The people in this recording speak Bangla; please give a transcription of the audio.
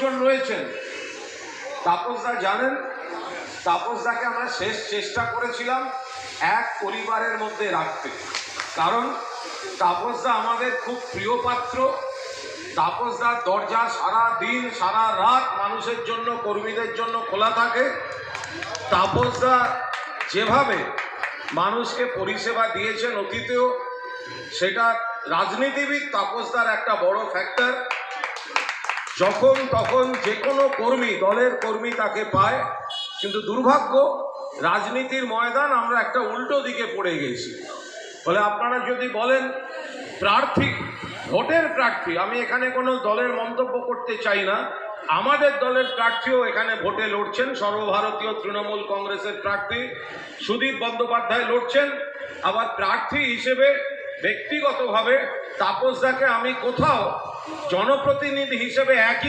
কজন রয়েছেন? তাপসদা জানেন, তাপসদাকে আমরা শেষ চেষ্টা করেছিলাম এক পরিবারের মধ্যে রাখতে, কারণ তাপসদা আমাদের খুব প্রিয় পাত্র। তাপসদার দরজা সারা দিন সারা রাত মানুষের জন্য, কর্মীদের জন্য খোলা থাকে। তাপসদা যেভাবে মানুষকে পরিষেবা দিয়েছেন অতীতেও, সেটা রাজনীতিবিদ তাপসদার একটা বড় ফ্যাক্টর। যখন তখন যে কোনো কর্মী, দলের কর্মী তাকে পায়, কিন্তু দুর্ভাগ্য রাজনীতির ময়দান আমরা একটা উল্টো দিকে পড়ে গেছি। ফলে আপনারা যদি বলেন প্রার্থী, ভোটের প্রার্থী, আমি এখানে কোনো দলের মন্তব্য করতে চাই না, আমাদের দলের প্রার্থীও এখানে ভোটে লড়ছেন। সর্বভারতীয় তৃণমূল কংগ্রেসের প্রার্থী সুদীপ বন্দ্যোপাধ্যায় লড়ছেন। আবার প্রার্থী হিসেবে ব্যক্তিগতভাবে তাপসদাকে আমি কোথাও জনপ্রতিনিধি হিসেবে একই